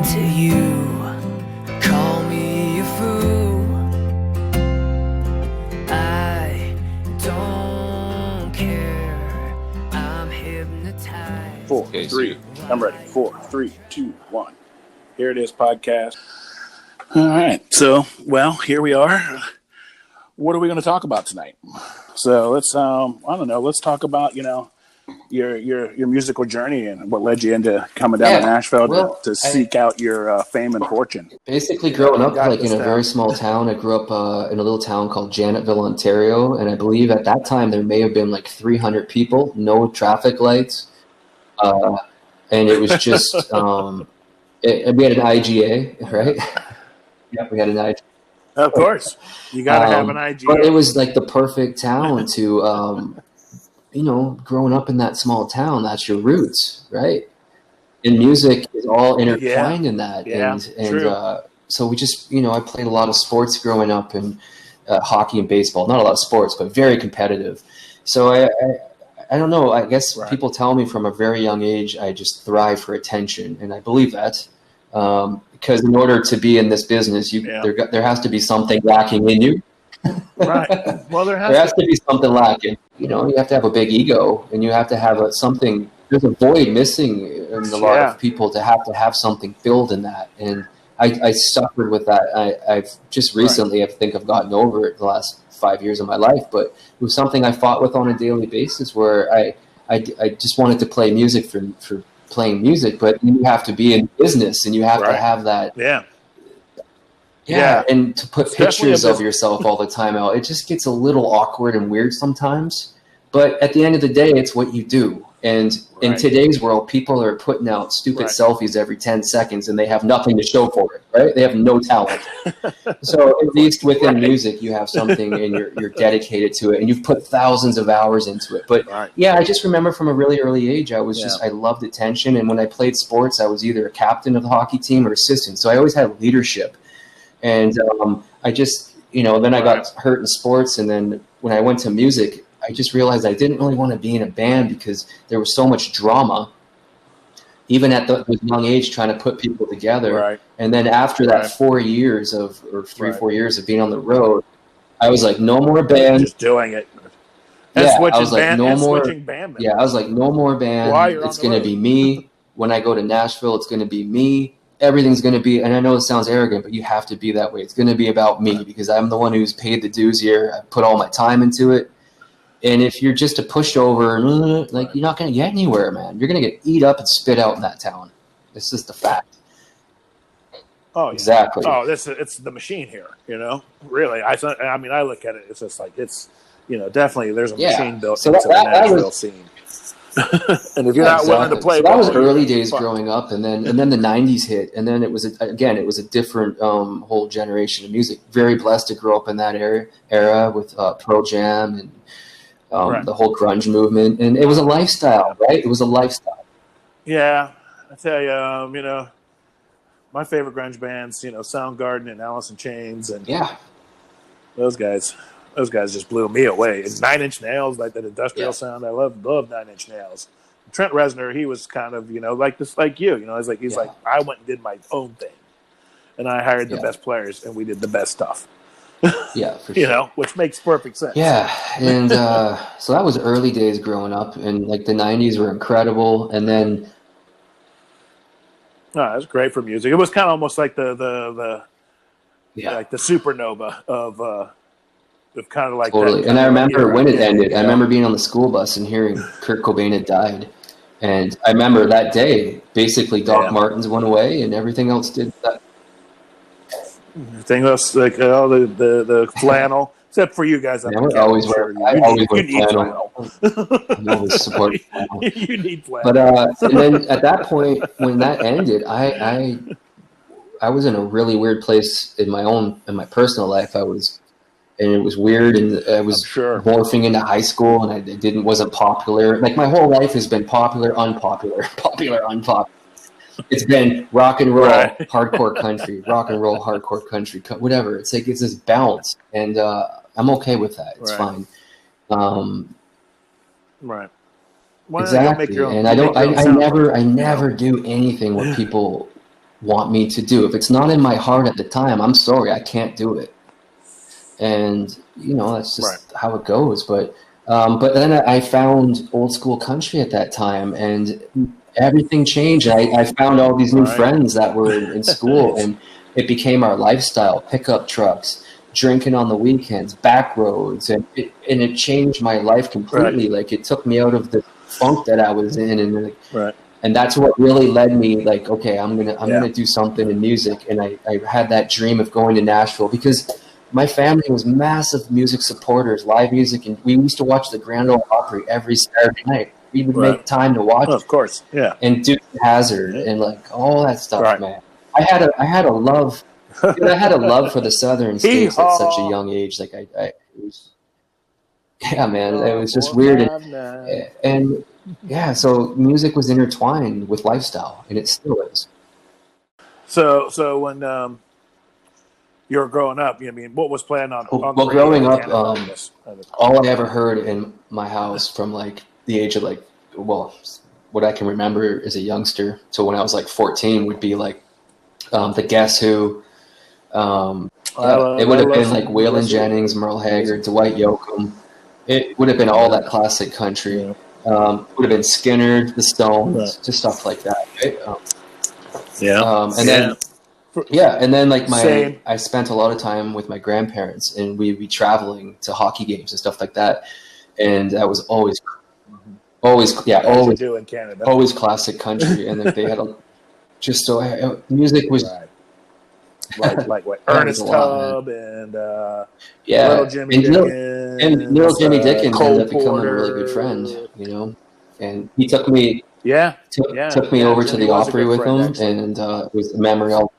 lying to you. Call me a fool. I don't care. I'm hypnotized. 4, 3. I'm ready. 4, 3, 2, 1. Here it is, podcast. All right. So, well, here we are. What are we going to talk about tonight? So let's, I don't know. Let's talk about, your musical journey and what led you into coming down to Nashville to seek out your fame and fortune. Basically, growing up in a very small town, I grew up in a little town called Janettville, Ontario, and I believe at that time there may have been like 300 people, no traffic lights, and it was just we had an IGA, right? Yeah, we had an IGA. Of course, you got to have an IGA. But it was like the perfect town to. Growing up in that small town, that's your roots, right? And music is all intertwined in that. And so we just, I played a lot of sports growing up, and hockey and baseball, not a lot of sports, but very competitive. So I don't know, I guess people tell me from a very young age, I just thrive for attention. And I believe that because in order to be in this business, there has to be something lacking in you. Right. Well, there has to be something lacking. You have to have a big ego, and you have to have something. There's a void missing in a lot of people to have something filled in that. And I suffered with that. I've just recently, I think I've gotten over it the last 5 years of my life, but it was something I fought with on a daily basis where I just wanted to play music for playing music, but you have to be in business and you have to have that. Yeah, and to put pictures of yourself all the time out, it just gets a little awkward and weird sometimes. But at the end of the day, it's what you do. And in today's world, people are putting out stupid selfies every 10 seconds, and they have nothing to show for it, right? They have no talent. So at least within music, you have something, and you're dedicated to it, and you've put thousands of hours into it. But I just remember from a really early age, I loved attention. And when I played sports, I was either a captain of the hockey team or assistant. So I always had leadership. And I just, then I got hurt in sports. And then when I went to music, I just realized I didn't really want to be in a band because there was so much drama, even at the young age, trying to put people together. And then after that 4 years or 4 years of being on the road, I was like, no more band. Just doing it. I was like, no more band. Yeah, I was like, no more band. It's going to be me. When I go to Nashville, it's going to be me. Everything's going to be, and I know it sounds arrogant, but you have to be that way. It's going to be about me because I'm the one who's paid the dues here. I put all my time into it. And if you're just a pushover, you're not going to get anywhere, man. You're going to get eat up and spit out in that town. It's just a fact. Oh, yeah. Exactly. Oh, it's the machine here, Really. I look at it, it's just like, it's, definitely there's a machine built into the Nashville scene. And if you're not willing to play, that was early days growing up, and then the '90s hit, and then it was a different whole generation of music. Very blessed to grow up in that era with Pearl Jam and the whole grunge movement, and it was a lifestyle, right? It was a lifestyle. Yeah, I tell you, my favorite grunge bands, Soundgarden and Alice in Chains, and those guys just blew me away. And 9 Inch Nails, like that industrial sound. I love 9 Inch Nails. Trent Reznor, he was kind of, like this, like you. He's like, I went and did my own thing, and I hired the best players, and we did the best stuff. Yeah, for sure. Which makes perfect sense. Yeah, and so that was early days growing up, and like the '90s were incredible, and then. No, it was great for music. It was kind of almost like the supernova of kind of like totally. And I remember when it ended. I remember being on the school bus and hearing Kurt Cobain had died, and I remember that day. Basically, Doc Martens went away, and everything else did that. Everything else, like all the flannel, except for you guys. I always wear flannel. I always support flannel. You need flannel. But and then at that point, when that ended, I was in a really weird place in my personal life. And it was weird, and I was morphing into high school, and I wasn't popular. Like my whole life has been popular, unpopular, popular, unpopular. It's been rock and roll, hardcore country, rock and roll, hardcore country, whatever. It's like it's this balance, and I'm okay with that. It's fine. Well, exactly, and I never do anything what people want me to do. If it's not in my heart at the time, I'm sorry, I can't do it. And, you know, that's just how it goes. But then I found old school country at that time, and everything changed. I found all these new friends that were in school, and it became our lifestyle, pickup trucks, drinking on the weekends, back roads, and it changed my life completely. Like, it took me out of the funk that I was in, and and that's what really led me, like, okay, I'm gonna do something in music. And I had that dream of going to Nashville because my family was massive music supporters, live music, and we used to watch the Grand Ole Opry every Saturday night. We would make time to watch, of course, and Duke Hazard and like all that stuff, man. I had a love, dude, I had a love for the Southern states at such a young age. Like it was, man, it was just weird, and so music was intertwined with lifestyle, and it still is. So when you were growing up, I mean, what was playing on? Well, growing up, all I ever heard in my house from like the age of like, well, what I can remember as a youngster to when I was like 14 would be like the Guess Who. It would have been like Waylon Jennings, Merle Haggard, Dwight Yoakam. It would have been all that classic country. Would have been Skinner, the Stones, just stuff like that. And then like I spent a lot of time with my grandparents, and we'd be traveling to hockey games and stuff like that. And that was always do in Canada. Always classic country. And they had music was like what Ernest Tubb and Little Jimmy Dickens. And Little Jimmy Dickens ended up becoming a really good friend, you know. And he took me took me over to the Opry with him, and it was a memory I'll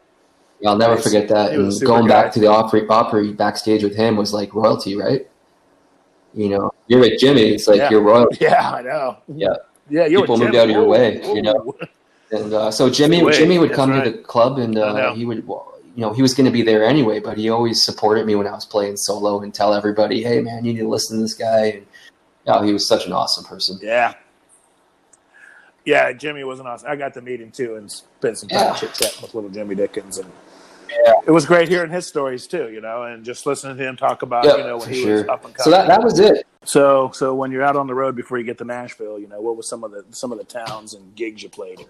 never forget that. And going back to the Opry backstage with him was like royalty, right? You know, you're with Jimmy, it's like you're royalty. Yeah, I know. Yeah, people moved out of your way, you know. And so Jimmy would come to the club, and he would, you know, he was going to be there anyway, but he always supported me when I was playing solo and tell everybody, hey man, you need to listen to this guy. And he was such an awesome person. Yeah, Jimmy was an awesome. I got to meet him too and spend some time chit chat with Little Jimmy Dickens, and it was great hearing his stories too, you know, and just listening to him talk about, you know, when he was up and coming. So that was it. So when you're out on the road before you get to Nashville, you know, what was some of the towns and gigs you played in?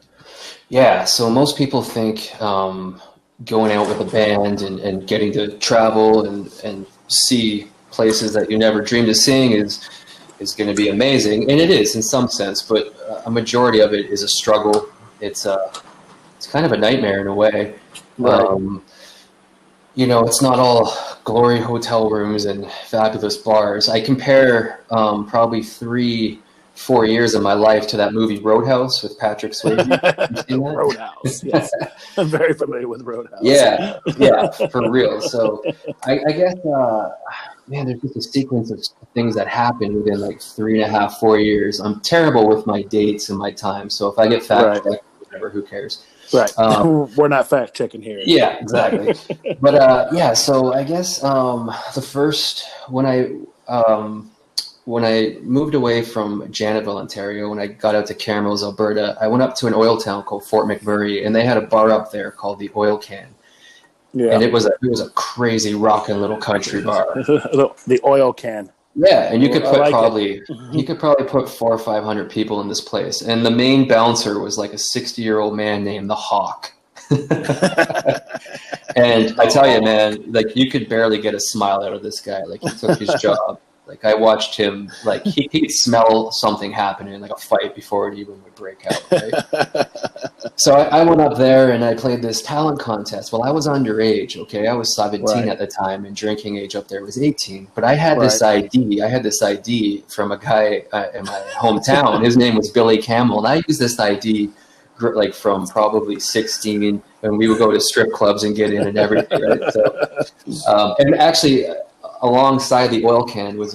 Yeah, so most people think going out with a band and getting to travel and see places that you never dreamed of seeing is going to be amazing, and it is in some sense, but a majority of it is a struggle. It's kind of a nightmare in a way. You know, it's not all glory hotel rooms and fabulous bars. I compare probably 3-4 years of my life to that movie Roadhouse with Patrick Swayze. You seen that? Roadhouse, yes. I'm very familiar with Roadhouse. Yeah, for real. So I guess, man, there's just a sequence of things that happen within like 3.5-4 years. I'm terrible with my dates and my time, so if I get fact-checked, whatever, who cares? Right. We're not fact checking here. Yeah, exactly. But so I guess the first when I moved away from Janettville, Ontario, when I got out to Camrose, Alberta, I went up to an oil town called Fort McMurray, and they had a bar up there called the Oil Can. Yeah. And it was a crazy rockin' little country bar. The Oil Can. Yeah, and you could put you could probably put 400 or 500 people in this place, and the main bouncer was like a 60-year-old man named the Hawk. And I tell you, man, like you could barely get a smile out of this guy. Like he took his job. Like I watched him, like he'd smell something happening, like a fight before it even would break out. Right? So I went up there and I played this talent contest. Well, I was underage. Okay, I was 17 at the time, and drinking age up there was 18. But I had this ID. I had this ID from a guy in my hometown. His name was Billy Campbell, and I used this ID like from probably 16, and we would go to strip clubs and get in and everything. Right? So, and actually, alongside the Oil Can was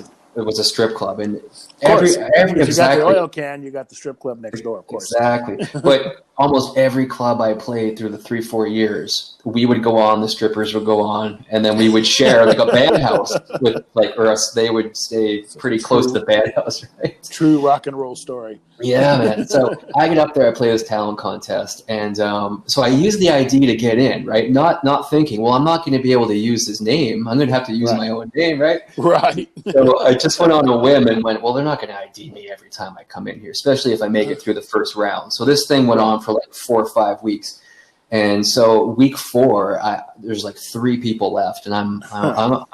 a strip club, and If you got exactly. the oil can, you got the strip club next door, of course. Exactly. But almost every club I played through the 3-4 years, we would go on, the strippers would go on, and then we would share like a band house with or us. They would stay pretty close to the band house, right? True rock and roll story. Yeah, man. So I get up there, I play this talent contest, and so I use the ID to get in, right? Not thinking, well, I'm not going to be able to use his name. I'm going to have to use my own name, right? Right. So I just went on a whim and went, well, they're not going to ID me every time I come in here, especially if I make it through the first round. So this thing went on for like 4 or 5 weeks. And so week 4, there's like 3 people left, and I'm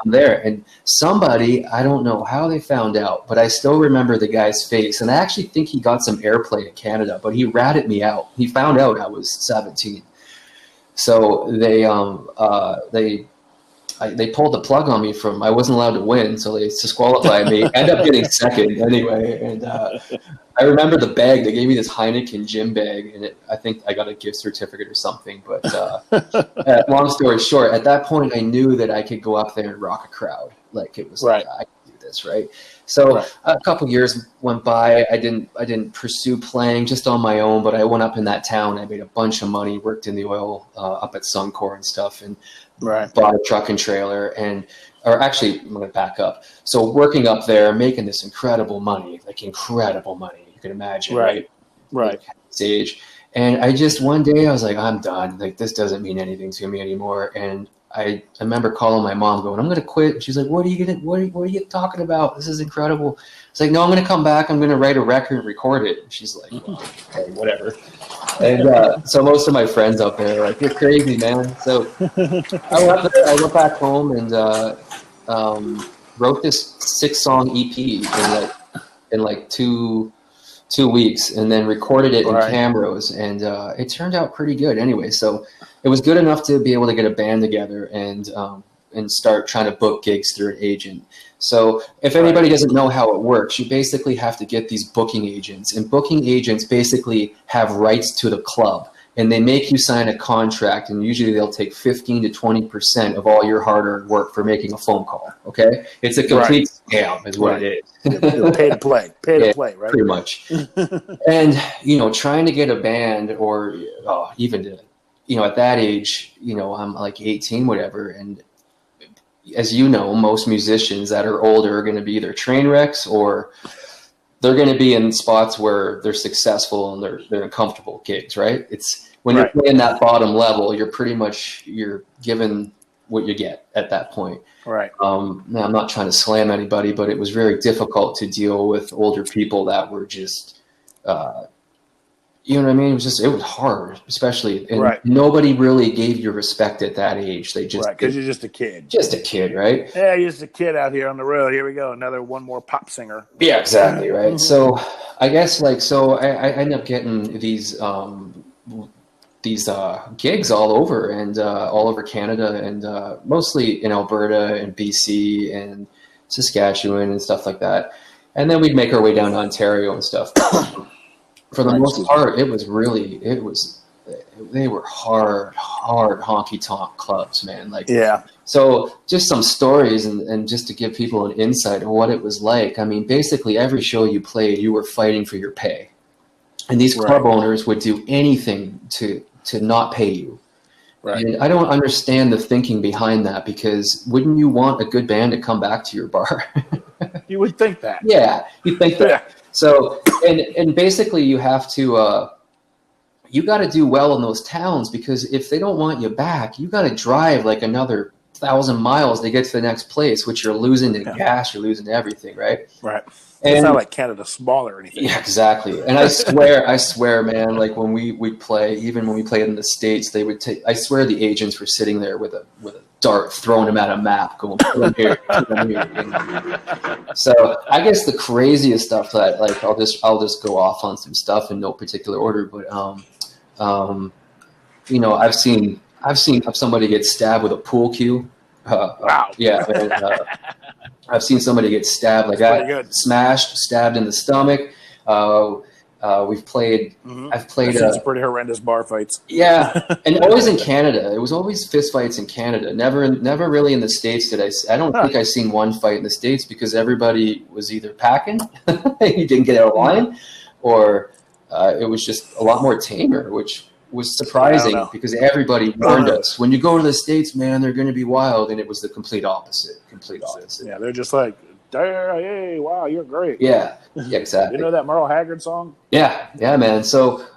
there. And somebody, I don't know how they found out, but I still remember the guy's face. And I actually think he got some airplay in Canada, but he ratted me out. He found out I was 17. So they pulled the plug on me I wasn't allowed to win, so they disqualified me. Ended up getting second anyway. And I remember the bag. They gave me this Heineken gym bag, and I think I got a gift certificate or something. But long story short, at that point, I knew that I could go up there and rock a crowd. Like it was like, I could do this, right? So a couple years went by. I didn't pursue playing just on my own, but I went up in that town. I made a bunch of money, worked in the oil up at Suncor and stuff, and bought a truck and trailer. Or actually, I'm going to back up. So working up there, making this incredible money, you can imagine, right? Stage. And I just, one day I was like, I'm done. Like, this doesn't mean anything to me anymore. And I remember calling my mom going, I'm going to quit. And she's like, what are you talking about? This is incredible. It's like, no, I'm going to come back. I'm going to write a record and record it. And she's like, well, okay, whatever. And so most of my friends up there are like, you're crazy, man. So I went back home and wrote this 6-song EP in like two weeks, and then recorded it in Camrose, and it turned out pretty good anyway. So it was good enough to be able to get a band together and start trying to book gigs through an agent. So if anybody doesn't know how it works, you basically have to get these booking agents, and booking agents basically have rights to the club, and they make you sign a contract, and usually they'll take 15 to 20% of all your hard-earned work for making a phone call. Okay, it's a complete scam, is what it is. Pay to play, to play, right? Pretty much. And trying to get a band, or even to, at that age, I'm like 18, whatever, and as you know, most musicians that are older are going to be either train wrecks, or they're going to be in spots where they're successful and they're in comfortable gigs, right? It's when you're playing that bottom level, you're given what you get at that point. Right. Now, I'm not trying to slam anybody, but it was very difficult to deal with older people that were just, you know what I mean? It was hard, especially. And nobody really gave you respect at that age. They just because you're just a kid. Just a kid, right? Yeah, you're just a kid out here on the road. Here we go, one more pop singer. Yeah, exactly, right. So I guess I ended up getting these gigs all over, and all over Canada, and mostly in Alberta and BC and Saskatchewan and stuff like that. And then we'd make our way down to Ontario and stuff. For the most part, they were hard honky-tonk clubs, man. So just some stories, and just to give people an insight of what it was like. I mean, basically every show you played, you were fighting for your pay. And these club owners would do anything to not pay you. Right. And I don't understand the thinking behind that, because wouldn't you want a good band to come back to your bar? You would think that. Yeah, you think that. Yeah. So, and basically you have to, you got to do well in those towns, because if they don't want you back, you got to drive like another 1,000 miles to get to the next place, which you're losing to gas, you're losing to everything, right? Right. And it's not like Canada's small or anything. Yeah, exactly. And I swear, man, like when we'd play, even when we played in the States, they would take, I swear the agents were sitting there with a dart, throwing them at a map, going, put them here. So I guess the craziest stuff that, like, I'll just go off on some stuff in no particular order, but I've seen somebody get stabbed with a pool cue. Wow. Yeah. And, I've seen somebody get stabbed like that, stabbed in the stomach. We've played. I've played some pretty horrendous bar fights. Yeah, and always in Canada. It was always fist fights in Canada. Never really in the States did I. I don't think I seen one fight in the States because everybody was either packing, you didn't get out of line, or it was just a lot more tamer, which was surprising because everybody warned us when you go to the States, man, they're going to be wild, and it was the complete opposite. Yeah, they're just like, hey, wow, you're great. Yeah, exactly. You know that Merle Haggard song? Yeah, man. So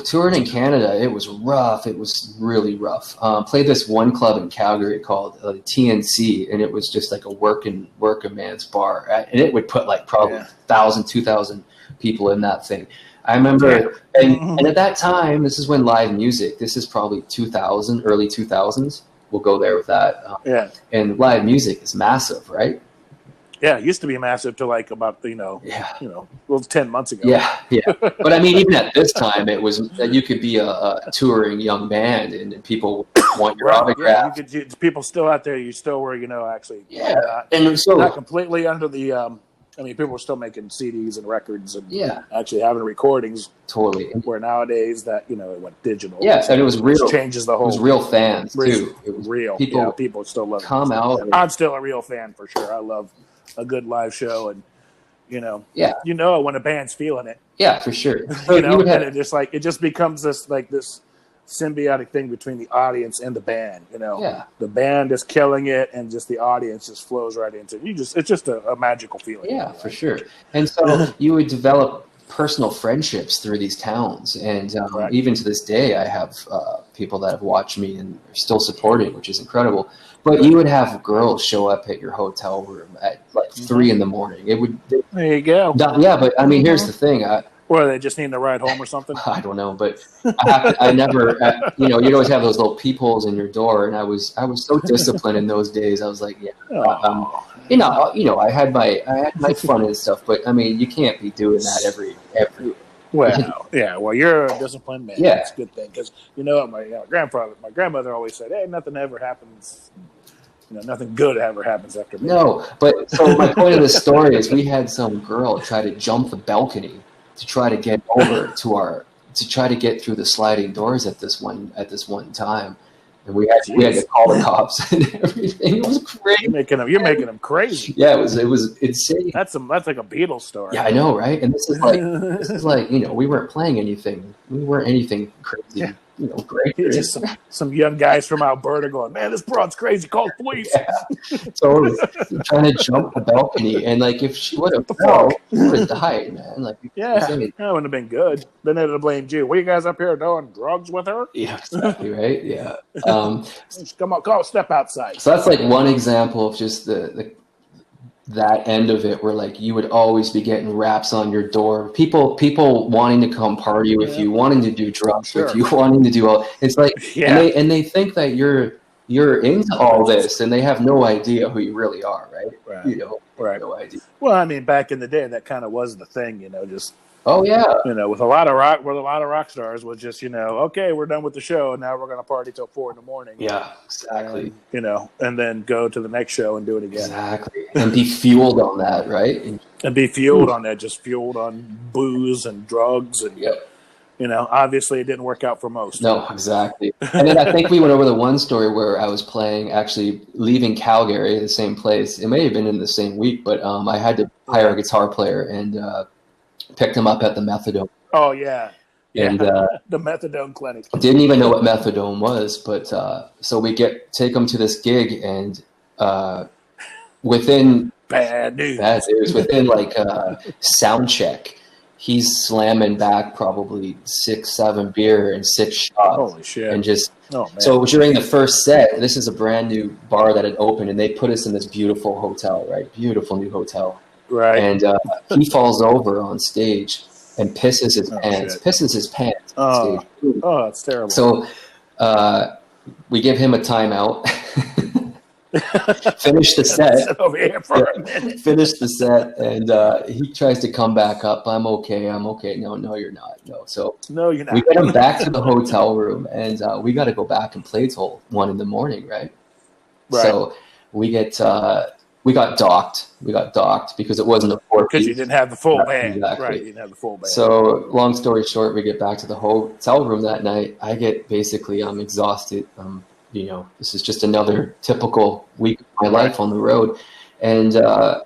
touring in Canada, it was rough. It was really rough. Played this one club in Calgary called TNC, and it was just like a working man's bar, and it would put like probably 1,000, 2,000 people in that thing. I remember, and at that time, this is when live music. This is probably 2000, early 2000s. We'll go there with that. And live music is massive, right? Yeah, it used to be massive to like about 10 months ago. Yeah. But I mean, even at this time, it was that you could be a touring young band and people want your autograph. Yeah, people still out there. You still were, actually. Yeah, and so not completely under the. People were still making CDs and records and actually having recordings. Totally. Where nowadays that it went digital. Yeah, and it was real. Changes the whole. It was real fans too. It was real. People still love. Come out. I'm still a real fan for sure. I love a good live show, and when a band's feeling it. Yeah, for sure. And it just becomes this symbiotic thing between the audience and the band. The band is killing it, and just the audience just flows right into it. It's just a magical feeling. Yeah, for sure. And so you would develop personal friendships through these towns, and even to this day, I have people that have watched me and are still supporting, which is incredible. But you would have girls show up at your hotel room at like 3 a.m. It would. There you go. Yeah, but I mean, here's the thing. Or they just need to ride home or something. I don't know, but I never. You'd always have those little peepholes in your door, and I was so disciplined in those days. I was like, I had my fun and stuff, but I mean, you can't be doing that every. Well, you're a disciplined man. Yeah, that's a good thing because my grandmother always said, "Hey, nothing ever happens." Nothing good ever happens after midnight. No, but so my point of the story is we had some girl try to jump the balcony to try to get over to try to get through the sliding doors at this one time, and we had to call the cops and everything. It was crazy. You're making them crazy. Yeah, it was insane. That's like a Beatles story. Yeah, I know, right? And this is like we weren't playing anything. We weren't anything crazy. Yeah. Great. Just some young guys from Alberta going, man, this broad's crazy. Call the police. Yeah. Totally. Trying to jump the balcony, and like if she would have fell, she would have died, man. Like that wouldn't have been good. Then they'd have blamed you. What are you guys up here doing? Drugs with her? Yeah, exactly right. Yeah. Come on, step outside. So that's like one example of just that end of it, where like you would always be getting raps on your door, people wanting to come party with you, wanting to do drugs with you, wanting to do all. It's like, and they think that you're into all this, and they have no idea who you really are, right? No idea. Well, I mean, back in the day, that kind of was the thing, just. Oh yeah. With a lot of rock stars was just, okay, we're done with the show and now we're going to party till 4 a.m. Yeah, exactly. And then go to the next show and do it again. Exactly. And be fueled on that, right? And be fueled on that, just fueled on booze and drugs and obviously it didn't work out for most. No, exactly. And then I think we went over the one story where I was playing, actually leaving Calgary, the same place. It may have been in the same week, but I had to hire a guitar player and picked him up at the methadone. Oh yeah. And the methadone clinic. Didn't even know what methadone was, but so we take him to this gig, and within bad news, within like sound check, he's slamming back probably 6-7 beer and 6 shots. Holy shit! And just so during the first set, this is a brand new bar that had opened, and they put us in this beautiful hotel, right? Beautiful new hotel. Right. And he falls over on stage and pisses his pants on stage. Oh, that's terrible. So we give him a timeout. Finish the set. Over here for a minute. Finish the set, and he tries to come back up. I'm okay. No, you're not. No, you're not. We get him back to the hotel room, and we got to go back and play till 1 a.m, right? Right. So we get we got docked. Because it wasn't a 4-piece. Because you didn't have the full band. Exactly. Right, you didn't have the full band. So long story short, we get back to the hotel room that night. I get basically, I'm exhausted. You know, this is just another typical week of my life on the road. And the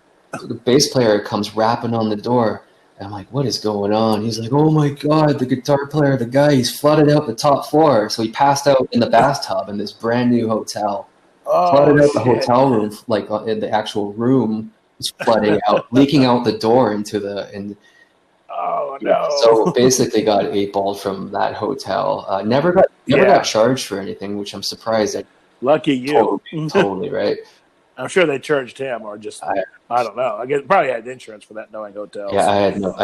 bass player comes rapping on the door. And I'm like, what is going on? He's like, oh my God, the guitar player, the guy, he's flooded out the top floor. So he passed out in the bathtub in this brand new hotel. Flooded out the hotel room, like in the actual room was flooding out, leaking out the door into the, oh no. So basically got 8-balled from that hotel. Never got charged for anything, which I'm surprised at. Lucky you. Totally, right? I'm sure they charged him, or just I don't know. I guess probably had insurance for that knowing hotels. Yeah, I had no.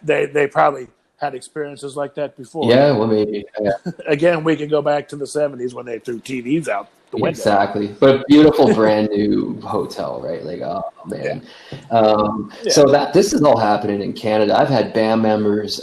They probably had experiences like that before. Yeah, well, maybe. Yeah. Again, we can go back to the 70s when they threw TVs out the window. Exactly, but beautiful brand new hotel, right? Like, oh man. Yeah. So this is all happening in Canada. I've had band members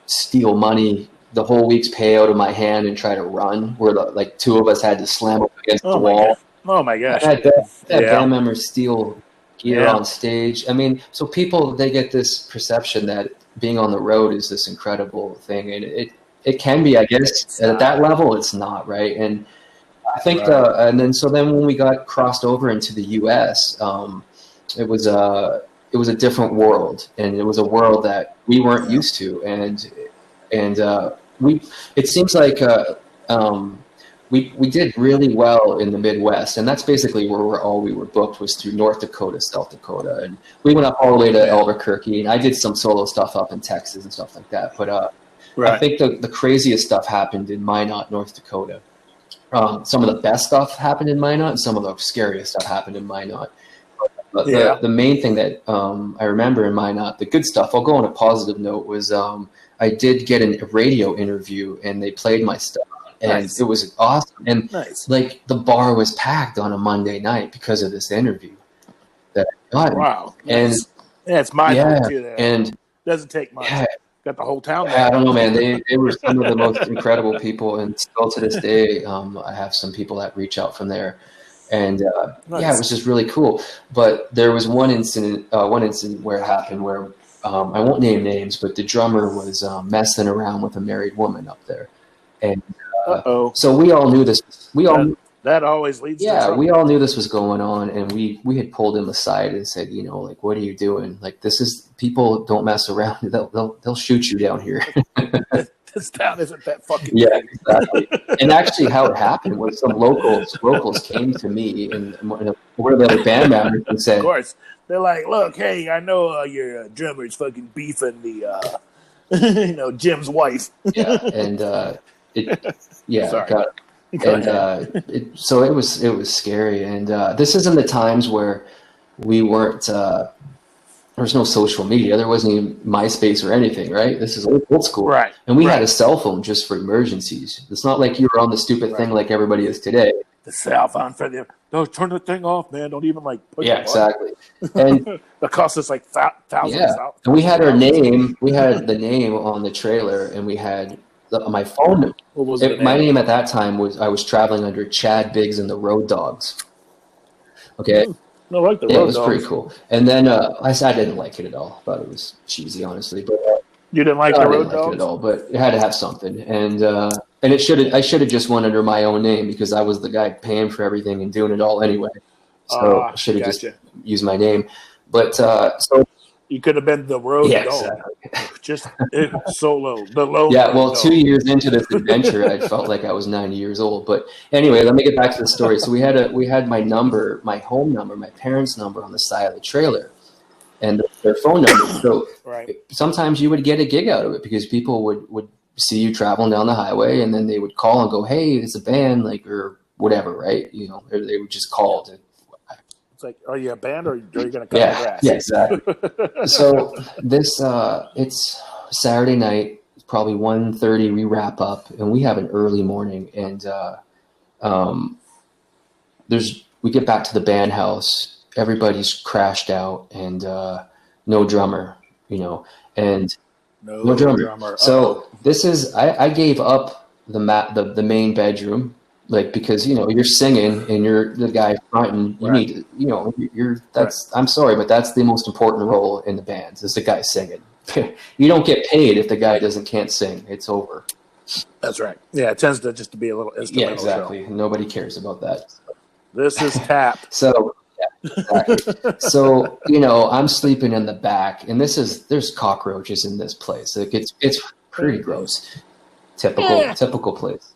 steal money the whole week's pay out of my hand and try to run. Where like 2 of us had to slam up against the wall. Oh my gosh! I had band members steal gear on stage. I mean, so people, they get this perception that being on the road is this incredible thing, and it can be, I guess, at that level. It's not, right? And I think and then when we got crossed over into the U.S., it was a different world, and it was a world that we weren't used to, and it seems like we did really well in the Midwest, and that's basically where we were booked, was through North Dakota, South Dakota, and we went up all the way to Albuquerque, and I did some solo stuff up in Texas and stuff like that. But I think the craziest stuff happened in Minot, North Dakota. Some of the best stuff happened in Minot, and some of the scariest stuff happened in Minot. The main thing that I remember in Minot, the good stuff, I'll go on a positive note, was I did get a radio interview, and they played my stuff. And it was awesome. And like the bar was packed on a Monday night because of this interview that I got. Wow. And it's my too. And doesn't take much. Got the whole town. I don't know, man. They were some of the most incredible people, and still to this day, I have some people that reach out from there. And it was just really cool. But there was one incident where it happened where I won't name names, but the drummer was messing around with a married woman up there. And so we all knew this. That always leads to trouble. We all knew this was going on, and we had pulled him aside and said, you know, like, what are you doing? Like, this is, people don't mess around. They'll shoot you down here. This town isn't that fucking big. Exactly. And actually, how it happened was some locals came to me, and one of the other band members, and said, of course, they're like, look, hey, I know your drummer's fucking beefing the Jim's wife. And so it was scary, and this isn't the times where we weren't. There was no social media. There wasn't even MySpace or anything, right? This is old school, right? And we had a cell phone just for emergencies. It's not like you were on the stupid thing like everybody is today. The cell phone for them. Don't turn the thing off, man. Don't even push it exactly. And it cost us like thousands. Yeah, and we had our name. We had the name on the trailer, and we had my phone number. What was it? My name at that time I was traveling under Chad Biggs and the Road Dogs. Okay. I like the Road Dogs. It was pretty cool. And then I didn't like it at all. Thought it was cheesy, honestly. But you didn't like the Road Dogs? I didn't like it at all, but it had to have something. And I should have just went under my own name, because I was the guy paying for everything and doing it all anyway. So I should have just used my name. But so you could have been the Road Dog. Exactly. Just solo. The low. Yeah, well, 2 years into this adventure, I felt like I was 90 years old. But anyway, let me get back to the story. So we had my number, my home number, my parents' number on the side of the trailer, and their phone number. So sometimes you would get a gig out of it, because people would see you traveling down the highway, and then they would call and go, "Hey, it's a band," or whatever, right? You know, or they would just call to. It's like, are you a band, or are you going to cut the grass? Yeah, exactly. So this, it's Saturday night. It's probably 1:30. We wrap up, and we have an early morning. And we get back to the band house. Everybody's crashed out, and no drummer. You know, and no drummer. So this is I gave up the main bedroom Like, because, you're singing and you're the guy fronting, you need to, I'm sorry, but that's the most important role in the bands is the guy singing. You don't get paid if the guy can't sing. It's over. That's right. Yeah, it tends to just to be a little instrumental. Yeah, exactly. Show. Nobody cares about that. This is tap. So, yeah, exactly. So, I'm sleeping in the back, and there's cockroaches in this place. Like, it's pretty gross. Typical place.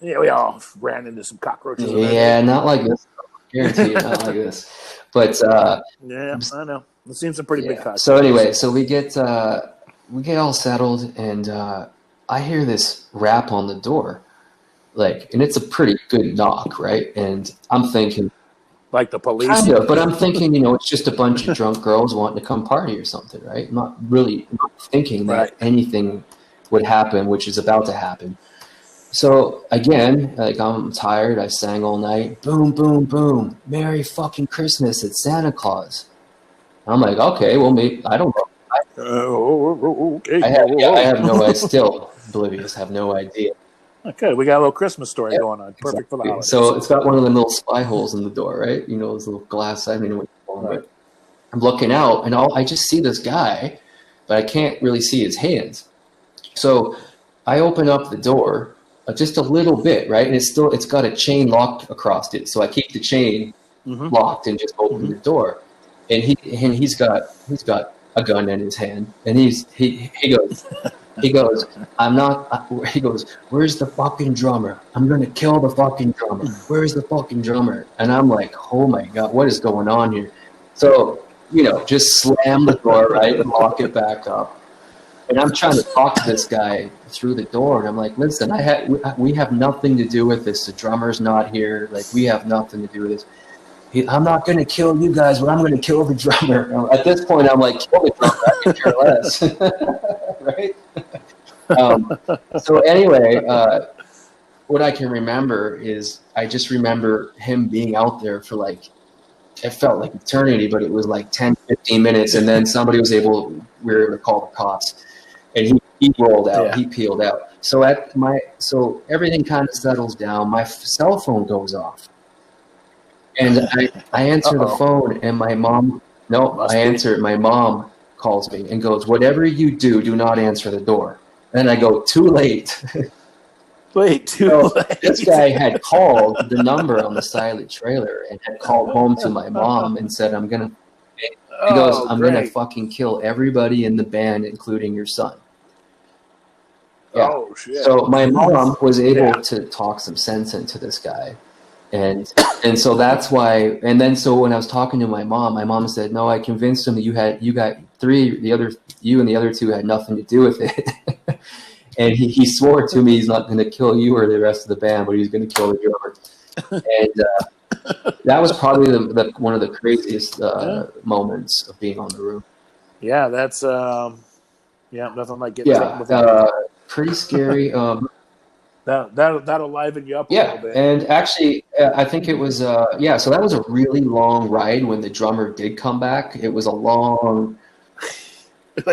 Yeah, we all ran into some cockroaches. Yeah, not like this. I guarantee you, not like this. But yeah, I know. We've seen some pretty big cockroaches. So anyway, we get all settled, and I hear this rap on the door, and it's a pretty good knock, right? And I'm thinking, like the police, kind of, but I'm thinking, it's just a bunch of drunk girls wanting to come party or something, right? I'm not really thinking that anything would happen, which is about to happen. So again, I'm tired. I sang all night. Boom, boom, boom. Merry fucking Christmas. It's Santa Claus. I'm like, okay, well, maybe I don't know. Okay. I have no idea. Still oblivious. Have no idea. Okay, we got a little Christmas story going on. Perfect for the holidays. So it's got one of the little spy holes in the door, right? Those little glass. I mean, right. I'm looking out, and I just see this guy, but I can't really see his hands. So I open up the door. Just a little bit, right? And it's got a chain locked across it. So I keep the chain locked and just open the door. And he's got a gun in his hand. And he goes, I'm not. He goes, where's the fucking drummer? I'm gonna kill the fucking drummer. Where's the fucking drummer? And I'm like, oh my god, what is going on here? So just slam the door, right, and lock it back up. And I'm trying to talk to this guy through the door, and I'm like, listen, we have nothing to do with this. The drummer's not here. We have nothing to do with this. I'm not going to kill you guys, but I'm going to kill the drummer. At this point, I'm like, kill the drummer. I can care less. Right? So anyway, what I can remember is I just remember him being out there for it felt like eternity, but it was 10, 15 minutes. And then we were able to call the cops. And he rolled out, he peeled out. So everything kind of settles down. My cell phone goes off, and I answer the phone, and my mom. No, I answer it. My mom calls me and goes, "Whatever you do, do not answer the door." And I go, "Too late." Wait, too late. This guy had called the number on the side of the trailer and had called home to my mom and said, "I'm gonna." He goes, I'm going to fucking kill everybody in the band, including your son. Yeah. Oh, shit. So my mom was able to talk some sense into this guy. And so that's why, and then so when I was talking to my mom said, no, I convinced him that you got three, you and the other two had nothing to do with it. And he swore to me he's not going to kill you or the rest of the band, but he's going to kill the drummer. And that was probably one of the craziest moments of being on the road. Yeah, that's nothing like getting with pretty scary. That'll liven you up a little bit. And actually, I think it was so that was a really long ride when the drummer did come back. It was a long.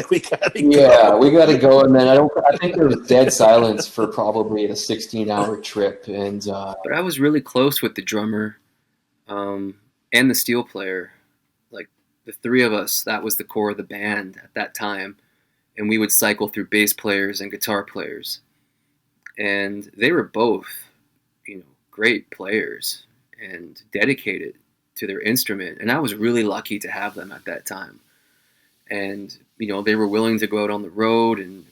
We gotta go. Yeah, we gotta go, and then I think there was dead silence for probably a 16-hour trip, and. But I was really close with the drummer, and the steel player, the three of us. That was the core of the band at that time, and we would cycle through bass players and guitar players, and they were both, great players and dedicated to their instrument, and I was really lucky to have them at that time. And, they were willing to go out on the road and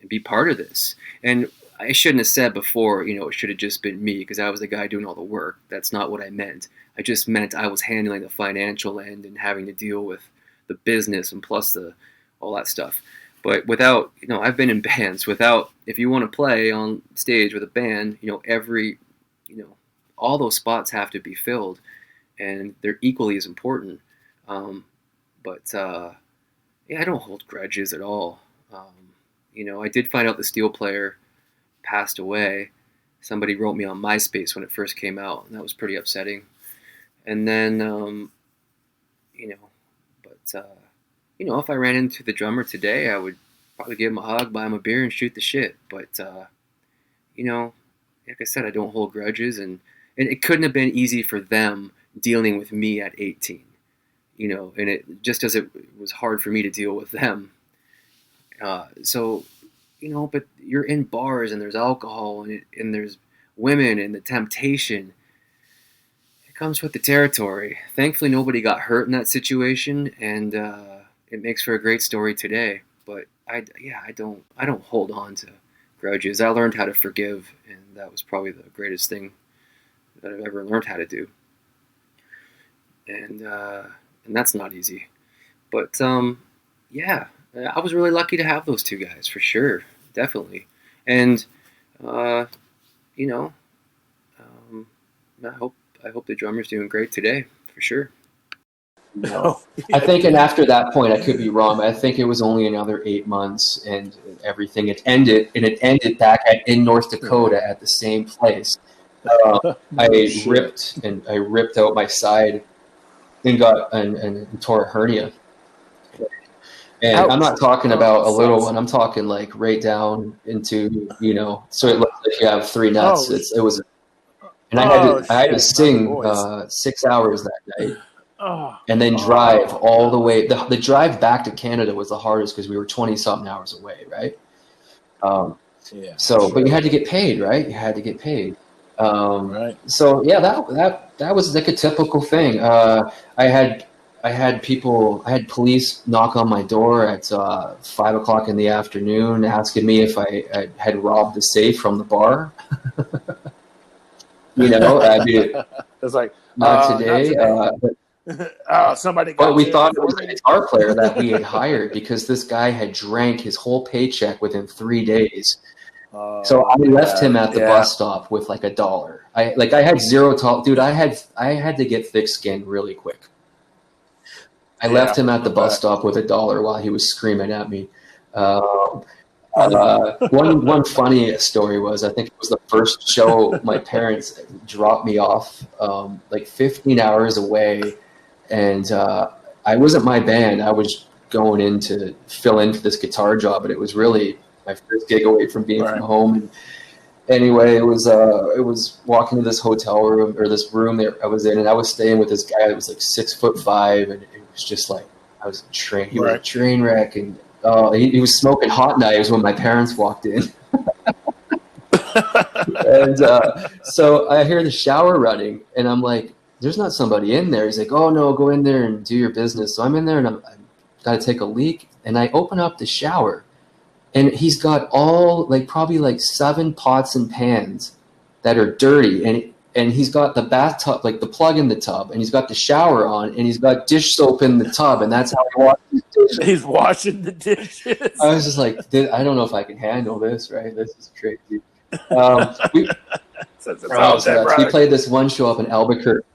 be part of this. And I shouldn't have said before, it should have just been me because I was the guy doing all the work. That's not what I meant. I just meant I was handling the financial end and having to deal with the business and plus all that stuff. But without, I've been in bands without, if you want to play on stage with a band, all those spots have to be filled and they're equally as important. I don't hold grudges at all. I did find out the steel player passed away. Somebody wrote me on MySpace when it first came out, and that was pretty upsetting. And then, if I ran into the drummer today, I would probably give him a hug, buy him a beer, and shoot the shit. But, like I said, I don't hold grudges, and it couldn't have been easy for them dealing with me at 18, you know, and it just as it was hard for me to deal with them. So, you know, but you're in bars and there's alcohol and there's women and the temptation. It comes with the territory. Thankfully, nobody got hurt in that situation, and it makes for a great story today. But I don't hold on to grudges. I learned how to forgive, and that was probably the greatest thing that I've ever learned how to do. And that's not easy. But yeah, I was really lucky to have those two guys for sure, definitely. And you know, I hope the drummer's doing great today for sure. No. I think, and after that point, I could be wrong. I think it was only another 8 months, and everything it ended back in North Dakota at the same place. I ripped out my side and tore a hernia. And ouch. I'm not talking about a little one. I'm talking like right down into, you know, so it looks like you have 3 nuts. It was, and I had to sing 6 hours that night. And then drive all the way. The drive back to Canada was the hardest because we were 20-something hours away, right? So, but you had to get paid, right? You had to get paid. Right. So yeah, that was like a typical thing. I had police knock on my door at 5 o'clock in the afternoon asking me if I had robbed the safe from the bar. You know, it's like not today. Somebody. But we thought it was a guitar player that we had hired because this guy had drank his whole paycheck within 3 days. So I left him at the bus stop with like $1. I had zero talk, dude. I had to get thick skin really quick. I left him at the bus stop with $1 while he was screaming at me. One funny story was, I think it was the first show my parents dropped me off like 15 hours away, and I wasn't my band. I was going in to fill in for this guitar job, but it was really my first gig away from being from home. And anyway, it was walking to this hotel room or this room that I was in, and I was staying with this guy that was like 6'5", and it was just like I was a train. He was a train wreck, and he was smoking hot knives when my parents walked in. And so I hear the shower running, and I'm like, "There's not somebody in there." He's like, "Oh no, go in there and do your business." So I'm in there, and I've got to take a leak, and I open up the shower. And he's got probably 7 pots and pans that are dirty, and he's got the bathtub, like the plug in the tub, and he's got the shower on, and he's got dish soap in the tub, and that's how he washes his dishes. He's washing the dishes. I was just like, I don't know if I can handle this, right? This is crazy. We played this one show up in Albuquerque.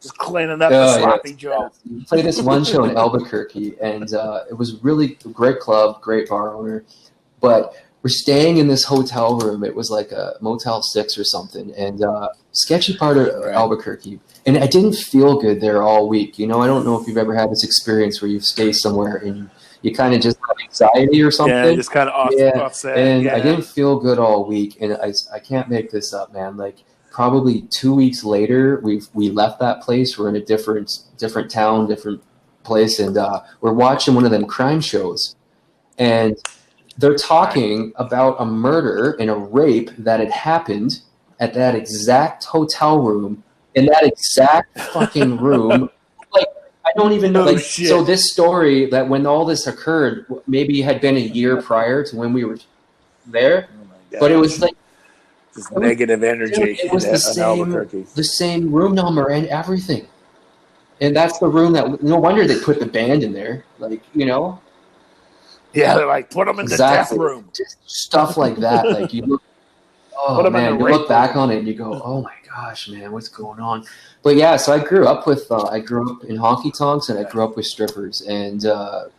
Just cleaning up the sloppy Joe. We played this one show in Albuquerque, and it was really a great club, great bar owner. But we're staying in this hotel room. It was like a Motel 6 or something, and sketchy part of Albuquerque. And I didn't feel good there all week. You know, I don't know if you've ever had this experience where you stay somewhere and you kind of just have anxiety or something. Yeah, just kind of offset. And I didn't feel good all week, and I can't make this up, man. Like probably 2 weeks later, we left that place. We're in a different town, different place, and we're watching one of them crime shows, and they're talking about a murder and a rape that had happened at that exact hotel room, in that exact fucking room. Like, I don't even know. So this story, that when all this occurred, maybe had been a year prior to when we were there, but it was like this negative energy. It was the same room number and everything. And that's the room that, no wonder they put the band in there. Like, you know. Yeah, they're like, put them in the death room. Just stuff like that. Like you look, you look back on it and you go, oh my gosh, man, what's going on? But yeah, so I grew up in honky tonks, and I grew up with strippers, and sounds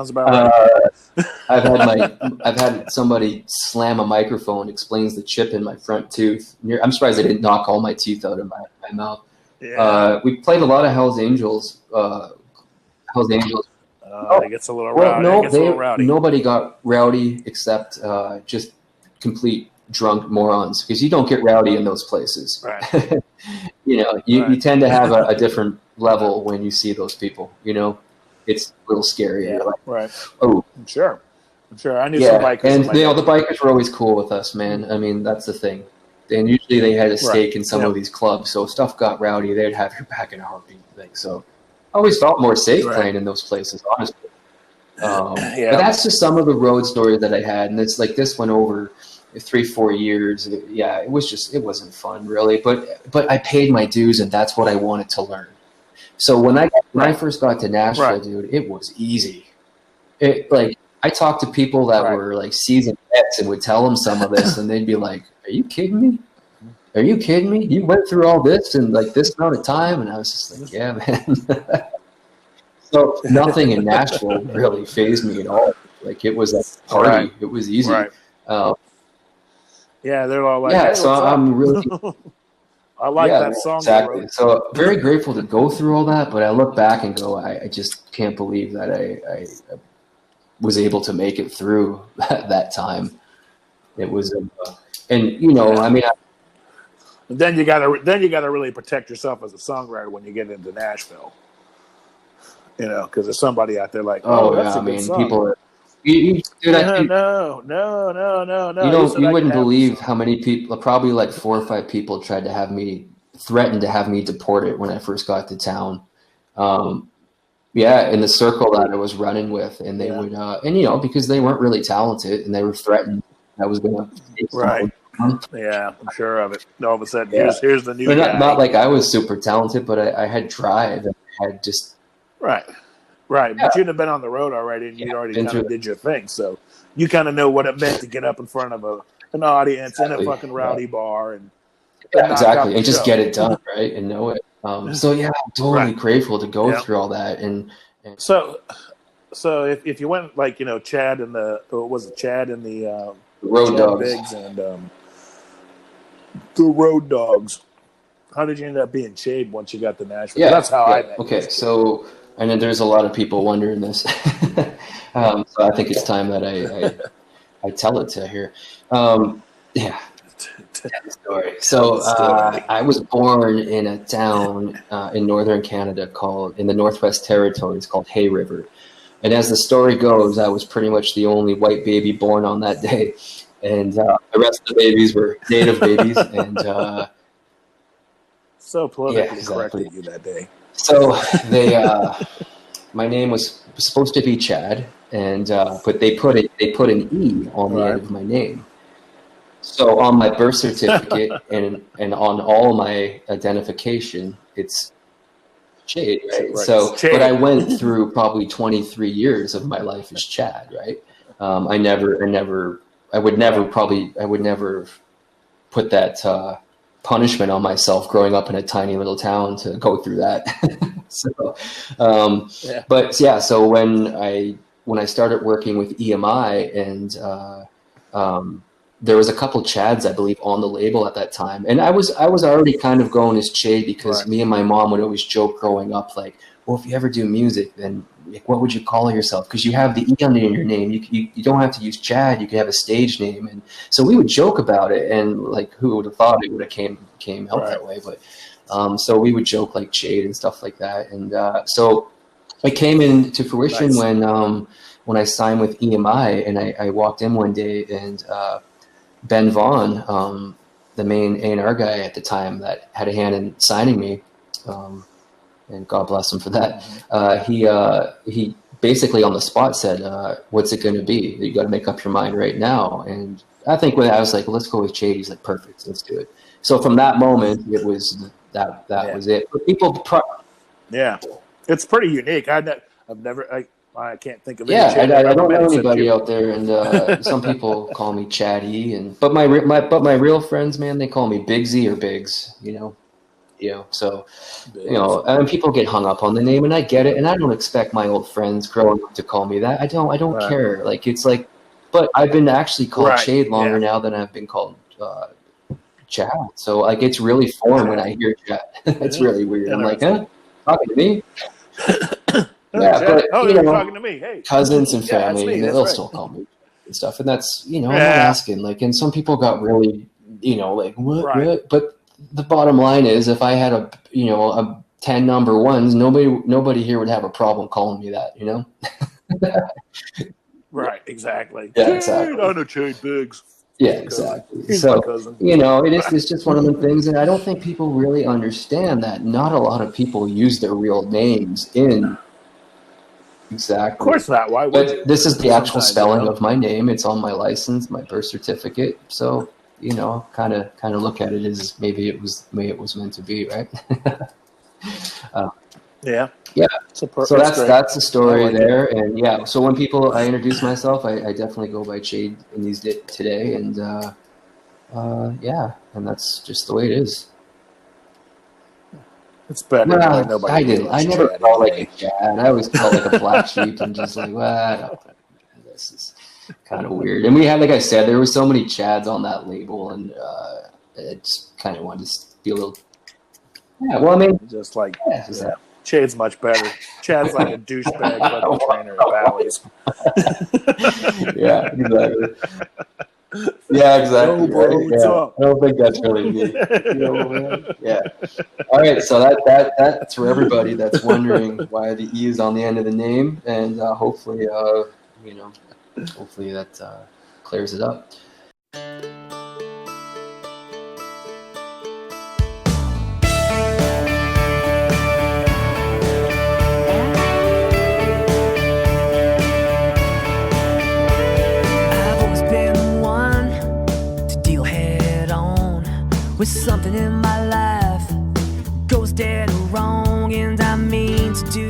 about right. I've had somebody slam a microphone, explains the chip in my front tooth. I'm surprised I didn't knock all my teeth out of my mouth. Yeah. We played a lot of Hell's Angels. It gets a little rowdy. Nobody got rowdy except just complete drunk morons, because you don't get rowdy in those places. Right. You tend to have a different level when you see those people. It's a little scary. Yeah. Like, right. Oh, I'm sure. I knew some bikers. And the bikers were always cool with us, man. I mean, that's the thing. And usually they had a stake in some of these clubs, so if stuff got rowdy, they'd have your back in a heartbeat. So I always felt more safe playing in those places, honestly. But that's just some of the road stories that I had, and it's like this went over 3-4 years. It wasn't fun really, but I paid my dues, and that's what I wanted to learn. So when I first got to Nashville, dude, it was easy. I talked to people that were like seasoned vets and would tell them some of this, and they'd be like, "Are you kidding me? Are you kidding me? You went through all this in like this amount of time?" And I was just like, "Yeah, man." So nothing in Nashville really fazed me at all. Like, it was a party. Right. It was easy. Right. They're all like, "Hey, so I'm up?" really I like that song. Exactly. So very grateful to go through all that, but I look back and go, I just can't believe that I was able to make it through that time. It was, I mean, then you gotta really protect yourself as a songwriter when you get into Nashville. Because there's somebody out there like, that's a good song. People are. No. You wouldn't believe how many people, probably like 4 or 5 people tried to threatened to have me deported when I first got to town. In the circle that I was running with, and they would, because they weren't really talented, and they were threatened I was going to. Right. Yeah, I'm sure of it. All of a sudden, here's the new guy. Not like I was super talented, but I had drive, and I had just. Right. But you'd have been on the road already, and you already kind of did your thing, so you kind of know what it meant to get up in front of an audience in a fucking rowdy bar and exactly, and just get it done, right, and know it. I'm totally grateful to go through all that, and so if you went like Chad and the Road Dogs Biggs and the Road Dogs, how did you end up being Chade once you got to Nashville? Yeah, that's how I met. Okay, so I know there's a lot of people wondering this, so I think it's time that I tell it to here. Story. So I was born in a town in northern Canada in the Northwest Territories called Hay River. And as the story goes, I was pretty much the only white baby born on that day. And the rest of the babies were native babies. And so politically correct of you that day. So my name was supposed to be Chad, and but they put an E on the end of my name. So on my birth certificate and on all my identification, it's Chade, right? Right. So, Chade. But I went through probably 23 years of my life as Chad, right? I would never put that punishment on myself growing up in a tiny little town to go through that. So when I started working with EMI and there was a couple Chads, I believe, on the label at that time. And I was already kind of going as Chade because me and my mom would always joke growing up, like, well, if you ever do music, then like, what would you call yourself? Because you have the E under your name. You don't have to use Chad. You can have a stage name. And so we would joke about it. And like, who would have thought it would have came out that way? But so we would joke like Chade and stuff like that. And so it came into fruition when I signed with EMI, and I walked in one day and Ben Vaughn, the main A&R guy at the time that had a hand in signing me, and God bless him for that. He basically on the spot said, "What's it going to be? You got to make up your mind right now." And I think when I was like, "Let's go with Chade," he's like, "Perfect, let's do it." So from that moment, it was that was it. But people, it's pretty unique. I can't think of. I don't know anybody out there, and some people call me Chade, but my real friends, man, they call me Bigsy or Biggs. So Biggs. And people get hung up on the name, and I get it, and I don't expect my old friends growing up to call me that. I don't care. Like it's like, but I've been actually called Chade longer now than I've been called Chad. So like it's really foreign when I hear Chad. It's really weird. I'm like, huh? Talking to me? Yeah, but you're talking to me. Hey, cousins and family, they'll still call me. and stuff. And that's, I'm not asking. Like, and some people got really, like, what? But the bottom line is, if I had a 10 number ones, nobody here would have a problem calling me that, Right, exactly. Yeah, exactly. I know Chade Biggs. Yeah, exactly. So, it's just one of the things, and I don't think people really understand that not a lot of people use their real names in. Exactly. Of course not. Why would you? But this is the actual spelling of my name. It's on my license, my birth certificate. So, kind of look at it as maybe it was the way it was meant to be, right? Yeah. So that's the story there. And so when I introduce myself, I definitely go by Chade in these today, and and that's just the way it is. It's better. Well, I never felt like a Chad. I always felt like a black sheep, and just like, this is kind of weird. And we had, like I said, there were so many Chads on that label, and I just kind of wanted to be a little. Yeah, well, I mean, just like Chade's much better. Chad's like a douchebag fucking trainer at Bally's. Yeah, exactly. Yeah, exactly. Bro, I don't think that's really me. Yeah. All right, so that's for everybody that's wondering why the E is on the end of the name, and hopefully that clears it up. With something in my life goes dead or wrong, and I mean to do